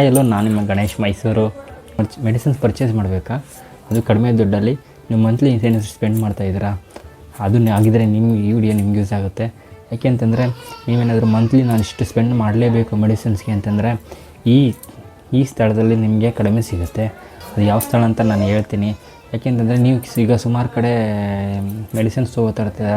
ಎಲ್ಲೋ ನಾನು ನಿಮ್ಮ Ganesh Mysuru medicines purchase ಮಾಡಬೇಕಾ, ಅದು ಕಡಿಮೆ ದುಡ್ಡಲ್ಲಿ ನೀವು ಮಂತ್ಲಿ ಏನು ಸ್ಪೆಂಡ್ ಮಾಡ್ತಾಯಿದ್ದೀರಾ, ಅದನ್ನೇ ಆಗಿದ್ದರೆ ಈ ವಿಡಿಯೋ ನಿಮ್ಗೆ ಯೂಸ್ ಆಗುತ್ತೆ. ಯಾಕೆ ಅಂತಂದರೆ ನೀವೇನಾದರೂ ಮಂತ್ಲಿ ನಾನು ಇಷ್ಟು ಸ್ಪೆಂಡ್ ಮಾಡಲೇಬೇಕು ಮೆಡಿಸಿನ್ಸ್ಗೆ ಅಂತಂದರೆ ಈ ಸ್ಥಳದಲ್ಲಿ ನಿಮಗೆ ಕಡಿಮೆ ಸಿಗುತ್ತೆ. ಅದು ಯಾವ ಸ್ಥಳ ಅಂತ ನಾನು ಹೇಳ್ತೀನಿ. ಯಾಕೆಂತಂದರೆ ನೀವು ಈಗ ಸುಮಾರು ಕಡೆ ಮೆಡಿಸಿನ್ಸ್ ತೊಗೋತಾ ಇರ್ತೀರ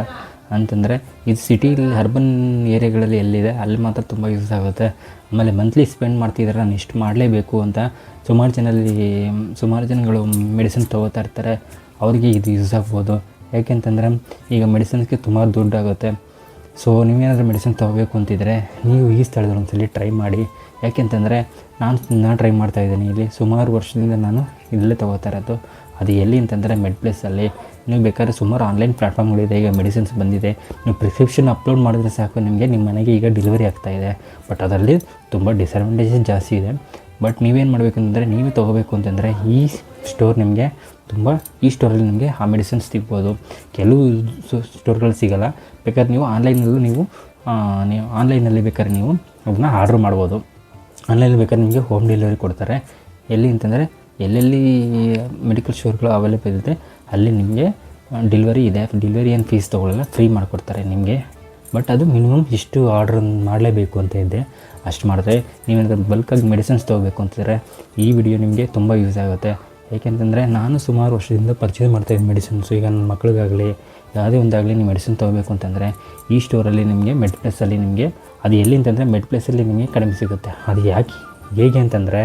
ಅಂತಂದರೆ ಇದು ಸಿಟಿಲಿ ಅರ್ಬನ್ ಏರಿಯಾಗಳಲ್ಲಿ ಎಲ್ಲಿದೆ ಅಲ್ಲಿ ಮಾತ್ರ ತುಂಬ ಯೂಸ್ ಆಗುತ್ತೆ. ಆಮೇಲೆ ಮಂತ್ಲಿ ಸ್ಪೆಂಡ್ ಮಾಡ್ತಿದ್ದಾರೆ ನಾನು ಇಷ್ಟು ಮಾಡಲೇಬೇಕು ಅಂತ ಸುಮಾರು ಜನಗಳು ಮೆಡಿಸಿನ್ ತೊಗೋತಾ ಇರ್ತಾರೆ. ಅವರಿಗೆ ಇದು ಯೂಸ್ ಆಗ್ಬೋದು. ಯಾಕೆಂತಂದರೆ ಈಗ ಮೆಡಿಸಿನ್ಸ್ಗೆ ತುಂಬ ದುಡ್ಡಾಗುತ್ತೆ. ಸೊ ನೀವೇನಾದರೂ ಮೆಡಿಸಿನ್ ತೊಗೋಬೇಕು ಅಂತಿದ್ರೆ ನೀವು ಈ ಸ್ಥಳದಲ್ಲಿ ಒಂದ್ಸಲ ಟ್ರೈ ಮಾಡಿ. ಯಾಕೆಂತಂದರೆ ನಾನು ಟ್ರೈ ಮಾಡ್ತಾಯಿದ್ದೀನಿ. ಇಲ್ಲಿ ಸುಮಾರು ವರ್ಷದಿಂದ ನಾನು ಇಲ್ಲೇ ತೊಗೋತಾ ಇರೋದು. ಅದು ಎಲ್ಲಿ ಅಂತಂದರೆ ಮೆಡ್ಪ್ಲೇಸಲ್ಲಿ. ನೀವು ಬೇಕಾದ್ರೆ ಸುಮಾರು ಆನ್ಲೈನ್ ಪ್ಲ್ಯಾಟ್ಫಾರ್ಮ್ಗಳಿದೆ. ಈಗ ಮೆಡಿಸಿನ್ಸ್ ಬಂದಿದೆ, ನೀವು ಪ್ರಿಸ್ಕ್ರಿಪ್ಷನ್ ಅಪ್ಲೋಡ್ ಮಾಡಿದ್ರೆ ಸಾಕು ನಿಮಗೆ ನಿಮ್ಮ ಮನೆಗೆ ಈಗ ಡೆಲಿವರಿ ಆಗ್ತಾಯಿದೆ. ಬಟ್ ಅದರಲ್ಲಿ ತುಂಬ ಡಿಸಡ್ವಾಂಟೇಜಸ್ ಜಾಸ್ತಿ ಇದೆ. ಬಟ್ ನೀವೇನು ಮಾಡಬೇಕಂತಂದರೆ ನೀವು ತೊಗೋಬೇಕು ಅಂತಂದರೆ ಈ ಸ್ಟೋರ್ ನಿಮಗೆ ಈ ಸ್ಟೋರಲ್ಲಿ ನಿಮಗೆ ಆ ಮೆಡಿಸಿನ್ಸ್ ಸಿಗ್ಬೋದು. ಕೆಲವು ಸ್ಟೋರ್ಗಳು ಸಿಗೋಲ್ಲ. ಬೇಕಾದ್ರೆ ನೀವು ಆನ್ಲೈನಲ್ಲಿ ಬೇಕಾದ್ರೆ ನೀವು ಅದನ್ನ ಆರ್ಡ್ರ್ ಮಾಡ್ಬೋದು. ಆನ್ಲೈನಲ್ಲಿ ಬೇಕಾದ್ರೆ ನಿಮಗೆ ಹೋಮ್ ಡೆಲಿವರಿ ಕೊಡ್ತಾರೆ. ಎಲ್ಲಿ ಅಂತಂದರೆ ಎಲ್ಲೆಲ್ಲಿ ಮೆಡಿಕಲ್ ಸ್ಟೋರ್ಗಳು ಅವೈಲೇಬಲ್ ಇದೆ ಅಲ್ಲಿ ನಿಮಗೆ ಡೆಲಿವರಿ ಇದೆ. ಡೆಲಿವರಿ ಏನು ಫೀಸ್ ತೊಗೊಳ್ಳಲ್ಲ, ಫ್ರೀ ಮಾಡಿಕೊಡ್ತಾರೆ ನಿಮಗೆ. ಬಟ್ ಅದು ಮಿನಿಮಮ್ ಇಷ್ಟು ಆರ್ಡ್ರ್ ಮಾಡಲೇಬೇಕು ಅಂತ ಇದೆ. ಅಷ್ಟು ಮಾಡಿದ್ರೆ ನೀವೇನಾದರೂ ಬಲ್ಕಾಗಿ ಮೆಡಿಸಿನ್ಸ್ ತೊಗೋಬೇಕು ಅಂತಿದ್ರೆ ಈ ವಿಡಿಯೋ ನಿಮಗೆ ತುಂಬ ಯೂಸ್ ಆಗುತ್ತೆ. ಏಕೆಂತಂದರೆ ನಾನು ಸುಮಾರು ವರ್ಷದಿಂದ ಪರ್ಚೇಸ್ ಮಾಡ್ತಾಯಿದ್ದೆ ಮೆಡಿಸಿನ್ಸು. ಈಗ ನನ್ನ ಮಕ್ಕಳಿಗಾಗಲಿ ಯಾವುದೇ ಒಂದಾಗಲಿ ನೀವು ಮೆಡಿಸಿನ್ ತೊಗೋಬೇಕು ಅಂತಂದರೆ ಈ ಸ್ಟೋರಲ್ಲಿ ನಿಮಗೆ ಮೆಡ್ಪ್ಲೇಸಲ್ಲಿ ನಿಮಗೆ ಅದು ಎಲ್ಲಿ ಅಂತಂದರೆ ಮೆಡ್ಪ್ಲೇಸಲ್ಲಿ ನಿಮಗೆ ಕಡಿಮೆ ಸಿಗುತ್ತೆ. ಅದು ಹೇಗೆ ಅಂತಂದರೆ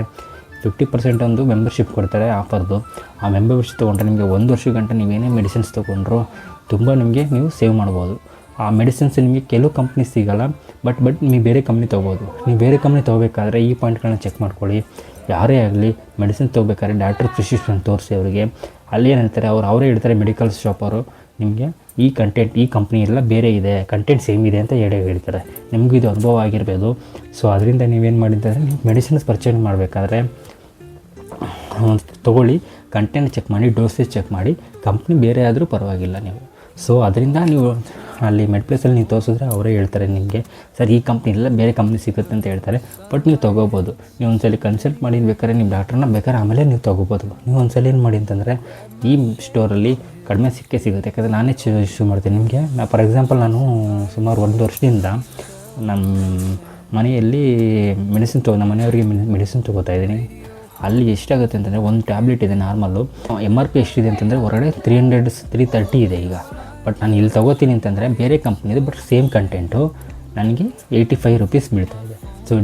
50% ಒಂದು ಮೆಂಬರ್ಶಿಪ್ ಕೊಡ್ತಾರೆ ಆಫರ್ದು. ಆ ಮೆಂಬರ್ಶಿಪ್ ತೊಗೊಂಡ್ರೆ ನಿಮಗೆ 1 ವರ್ಷ ಗಂಟ ನೀವೇನೇ ಮೆಡಿಸಿನ್ಸ್ ತೊಗೊಂಡ್ರು ತುಂಬ ನೀವು ಸೇವ್ ಮಾಡ್ಬೋದು. ಆ ಮೆಡಿಸಿನ್ಸ್ ನಿಮಗೆ ಕೆಲವು ಕಂಪ್ನಿ ಸಿಗೋಲ್ಲ. ಬಟ್ ನೀವು ಬೇರೆ ಕಂಪ್ನಿ ತೊಗೋಬೋದು. ನೀವು ಬೇರೆ ಕಂಪ್ನಿ ತೊಗೋಬೇಕಾದ್ರೆ ಈ ಪಾಯಿಂಟ್ಗಳನ್ನ ಚೆಕ್ ಮಾಡ್ಕೊಳ್ಳಿ. ಯಾರೇ ಆಗಲಿ ಮೆಡಿಸಿನ್ ತೊಗೋಬೇಕಾದ್ರೆ ಡಾಕ್ಟರ್ ಪ್ರಿಸ್ಕ್ರಿಪ್ಷನ್ ತೋರಿಸಿ ಅವರಿಗೆ. ಅಲ್ಲಿ ಏನು ಹೇಳ್ತಾರೆ ಅವರೇ ಹೇಳ್ತಾರೆ ಮೆಡಿಕಲ್ ಶಾಪವರು ನಿಮಗೆ ಈ ಕಂಪ್ನಿ ಎಲ್ಲ ಬೇರೆ ಇದೆ, ಕಂಟೆಂಟ್ ಸೇಮ್ ಇದೆ ಅಂತ ಹೇಳ್ತಾರೆ. ನಿಮಗೂ ಇದು ಅನುಭವ ಆಗಿರ್ಬೋದು. ಸೊ ಅದರಿಂದ ನೀವೇನು ಮಾಡಿದ್ದಾರೆ, ನೀವು ಮೆಡಿಸಿನ್ಸ್ ಪರ್ಚೇಸ್ ಮಾಡಬೇಕಾದ್ರೆ ತೊಗೊಳ್ಳಿ, ಕಂಟೆಂಟ್ ಚೆಕ್ ಮಾಡಿ, ಡೋಸೇಜ್ ಚೆಕ್ ಮಾಡಿ. ಕಂಪ್ನಿ ಬೇರೆ ಆದರೂ ಪರವಾಗಿಲ್ಲ ನೀವು. ಸೊ ಅದರಿಂದ ನೀವು ಅಲ್ಲಿ ಮೆಡ್ಪ್ಲೇಸಲ್ಲಿ ನೀವು ತೋರಿಸಿದ್ರೆ ಅವರೇ ಹೇಳ್ತಾರೆ ನಿಮಗೆ, ಸರ್ ಈ ಕಂಪ್ನಿ ಇಲ್ಲ ಬೇರೆ ಕಂಪ್ನಿ ಸಿಗುತ್ತೆ ಅಂತ ಹೇಳ್ತಾರೆ. ಬಟ್ ನೀವು ತೊಗೋಬೋದು. ನೀವು ಒಂದ್ಸಲ ಕನ್ಸಲ್ಟ್ ಮಾಡಿ ಬೇಕಾದ್ರೆ ನಿಮ್ಮ ಡಾಕ್ಟ್ರನ್ನ ಬೇಕಾದ್ರೆ ಆಮೇಲೆ ನೀವು ತೊಗೋಬೋದು. ನೀವು ಒಂದ್ಸಲ ಏನು ಮಾಡಿ ಅಂತಂದರೆ ಈ ಸ್ಟೋರಲ್ಲಿ ಕಡಿಮೆ ಸಿಗುತ್ತೆ. ಯಾಕಂದರೆ ನಾನೇ ಇಶ್ಯೂ ಮಾಡ್ತೀನಿ ನಿಮಗೆ. ಫಾರ್ ಎಕ್ಸಾಂಪಲ್ ನಾನು ಸುಮಾರು 1 ವರ್ಷದಿಂದ ನಮ್ಮ ಮನೆಯಲ್ಲಿ ನಮ್ಮ ಮನೆಯವರಿಗೆ ಮೆಡಿಸಿನ್ ತೊಗೋತಾಯಿದ್ದೀನಿ. ಅಲ್ಲಿ ಎಷ್ಟಾಗುತ್ತೆ ಅಂತಂದರೆ ಒಂದು ಟ್ಯಾಬ್ಲೆಟ್ ಇದೆ ನಾರ್ಮಲ್ಲು, MRP ಎಷ್ಟಿದೆ ಅಂತಂದರೆ ಹೊರಗಡೆ 330 ಇದೆ ಈಗ. ಬಟ್ ನಾನು ಇಲ್ಲಿ ತೊಗೋತೀನಿ ಅಂತಂದರೆ ಬೇರೆ ಕಂಪ್ನಿದು, ಬಟ್ ಸೇಮ್ ಕಂಟೆಂಟು ನನಗೆ 85 ರೂಪೀಸ್ ಬೀಳ್ತಾಯಿದೆ. ಸೊ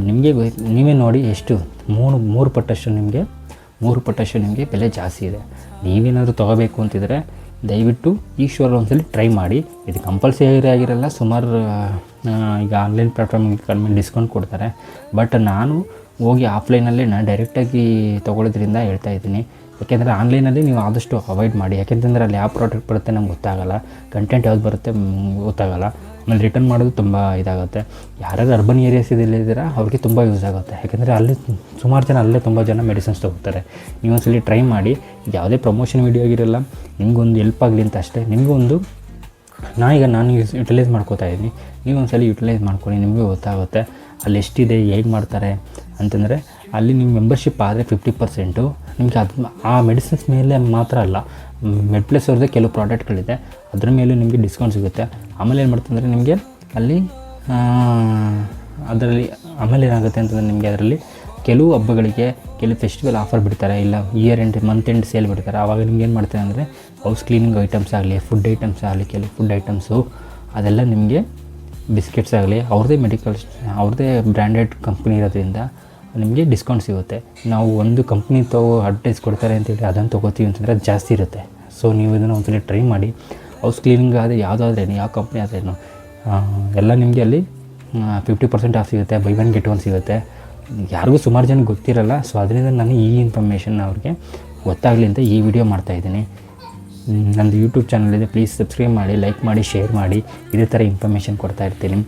ನೀವೇ ನೋಡಿ ಎಷ್ಟು 3 ಪಟ್ಟಷ್ಟು ನಿಮಗೆ ಬೆಲೆ ಜಾಸ್ತಿ ಇದೆ. ನೀವೇನಾದರೂ ತೊಗೋಬೇಕು ಅಂತಿದ್ರೆ ದಯವಿಟ್ಟು ಈ ಸ್ಟೋರಲ್ಲಿ ಒಂದ್ಸಲ ಟ್ರೈ ಮಾಡಿ. ಇದು ಕಂಪಲ್ಸರಿ ಆಗಿರಲ್ಲ. ಸುಮಾರು ಈಗ ಆನ್ಲೈನ್ ಪ್ಲ್ಯಾಟ್ಫಾರ್ಮಿಗೆ ಕಡಿಮೆ ಡಿಸ್ಕೌಂಟ್ ಕೊಡ್ತಾರೆ. ಬಟ್ ನಾನು ಹೋಗಿ ಆಫ್ಲೈನಲ್ಲೇ ನಾನು ಡೈರೆಕ್ಟಾಗಿ ತೊಗೊಳ್ಳೋದ್ರಿಂದ ಹೇಳ್ತಾ ಇದ್ದೀನಿ. ಯಾಕೆಂದರೆ ಆನ್ಲೈನಲ್ಲಿ ನೀವು ಆದಷ್ಟು ಅವಾಯ್ಡ್ ಮಾಡಿ. ಯಾಕೆಂತಂದರೆ ಅಲ್ಲಿ ಯಾವ ಪ್ರಾಡಕ್ಟ್ ಬರುತ್ತೆ ನಮ್ಗೆ ಗೊತ್ತಾಗಲ್ಲ, ಕಂಟೆಂಟ್ ಯಾವ್ದು ಬರುತ್ತೆ ಗೊತ್ತಾಗಲ್ಲ. ಆಮೇಲೆ ರಿಟರ್ನ್ ಮಾಡೋದು ತುಂಬ ಇದಾಗುತ್ತೆ. ಯಾರ್ಯಾರು ಅರ್ಬನ್ ಏರಿಯಾಸಿದಲ್ಲಿದ್ದೀರಾ ಅವ್ರಿಗೆ ತುಂಬ ಯೂಸ್ ಆಗುತ್ತೆ. ಯಾಕೆಂದರೆ ಅಲ್ಲಿ ಸುಮಾರು ಜನ ತುಂಬ ಜನ ಮೆಡಿಸಿನ್ಸ್ ತೊಗೋತಾರೆ. ನೀವೊಂದ್ಸಲಿ ಟ್ರೈ ಮಾಡಿ. ಇದು ಯಾವುದೇ ಪ್ರಮೋಷನ್ ವೀಡಿಯೋ ಆಗಿರಲ್ಲ, ನಿಮಗೊಂದು ಹೆಲ್ಪ್ ಆಗಲಿ ಅಂತ ಅಷ್ಟೇ. ನಿಮಗೊಂದು ನಾನು ಯುಟಿಲೈಸ್ ಮಾಡ್ಕೋತಾ ಇದ್ದೀನಿ. ನೀವು ಒಂದ್ಸಲ ಯುಟಿಲೈಸ್ ಮಾಡ್ಕೊಳ್ಳಿ, ನಿಮಗೆ ಗೊತ್ತಾಗುತ್ತೆ ಅಲ್ಲಿ ಎಷ್ಟಿದೆ, ಹೇಗೆ ಮಾಡ್ತಾರೆ ಅಂತಂದರೆ. ಅಲ್ಲಿ ನಿಮ್ಮ ಮೆಂಬರ್ಶಿಪ್ ಆದರೆ 50% ನಿಮಗೆ ಆ ಮೆಡಿಸಿನ್ಸ್ ಮೇಲೆ ಮಾತ್ರ ಅಲ್ಲ, ಮೆಡ್ಪ್ಲೇಸ್ ಅವ್ರದ್ದೇ ಕೆಲವು ಪ್ರಾಡಕ್ಟ್ಗಳಿದೆ, ಅದ್ರ ಮೇಲೂ ನಿಮಗೆ ಡಿಸ್ಕೌಂಟ್ ಸಿಗುತ್ತೆ. ಆಮೇಲೆ ಏನು ಮಾಡ್ತಂದರೆ ನಿಮಗೆ ಅಲ್ಲಿ ಅದರಲ್ಲಿ ಆಮೇಲೆ ಏನಾಗುತ್ತೆ ಅಂತಂದರೆ ನಿಮಗೆ ಅದರಲ್ಲಿ ಕೆಲವು ಹಬ್ಬಗಳಿಗೆ ಕೆಲವು ಫೆಸ್ಟಿವಲ್ ಆಫರ್ ಬಿಡ್ತಾರೆ, ಇಲ್ಲ year end month end sale ಬಿಡ್ತಾರೆ. ಆವಾಗ ನಿಮ್ಗೆ ಏನು ಮಾಡ್ತಾರೆ ಅಂದರೆ ಹೌಸ್ ಕ್ಲೀನಿಂಗ್ ಐಟಮ್ಸ್ ಆಗಲಿ, ಫುಡ್ ಐಟಮ್ಸ್ ಆಗಲಿ, ಕೆಲವು ಫುಡ್ ಐಟಮ್ಸು ಅದೆಲ್ಲ ನಿಮಗೆ ಬಿಸ್ಕೆಟ್ಸ್ ಆಗಲಿ ಅವ್ರದ್ದೇ ಬ್ರ್ಯಾಂಡೆಡ್ ಕಂಪ್ನಿ ಇರೋದ್ರಿಂದ ನಿಮಗೆ ಡಿಸ್ಕೌಂಟ್ ಸಿಗುತ್ತೆ. ನಾವು ಒಂದು ಕಂಪ್ನಿ ಅಡ್ವರ್ಟೈಸ್ ಕೊಡ್ತಾರೆ ಅಂತೇಳಿ ಅದನ್ನು ತೊಗೋತೀವಿ ಅಂತಂದರೆ ಅದು ಜಾಸ್ತಿ ಇರುತ್ತೆ. ಸೊ ನೀವು ಇದನ್ನು ಒಂದ್ಸಲ ಟ್ರೈ ಮಾಡಿ. ಹೌಸ್ ಕ್ಲೀನಿಂಗ್ ಆದರೆ ಯಾವುದಾದ್ರೇನು, ಯಾವ ಕಂಪ್ನಿ ಆದ್ರೇನು ಎಲ್ಲ ನಿಮಗೆ ಅಲ್ಲಿ 50% ಆಫ್ ಸಿಗುತ್ತೆ, ಬೈ 1 get 1 ಸಿಗುತ್ತೆ. ಯಾರಿಗೂ ಸುಮಾರು ಜನ ಗೊತ್ತಿರಲ್ಲ. ಸೊ ಅದರಿಂದ ನಾನು ಈ ಇನ್ಫಾರ್ಮೇಷನ್ ಅವ್ರಿಗೆ ಗೊತ್ತಾಗಲಿ ಅಂತ ಈ ವಿಡಿಯೋ ಮಾಡ್ತಾಯಿದ್ದೀನಿ. ನಂದು ಯೂಟ್ಯೂಬ್ ಚಾನಲ್ ಇದೆ, ಪ್ಲೀಸ್ ಸಬ್ಸ್ಕ್ರೈಬ್ ಮಾಡಿ, ಲೈಕ್ ಮಾಡಿ, ಶೇರ್ ಮಾಡಿ. ಇದೇ ಥರ ಇನ್ಫಾರ್ಮೇಷನ್ ಕೊಡ್ತಾ ಇರ್ತೀನಿ.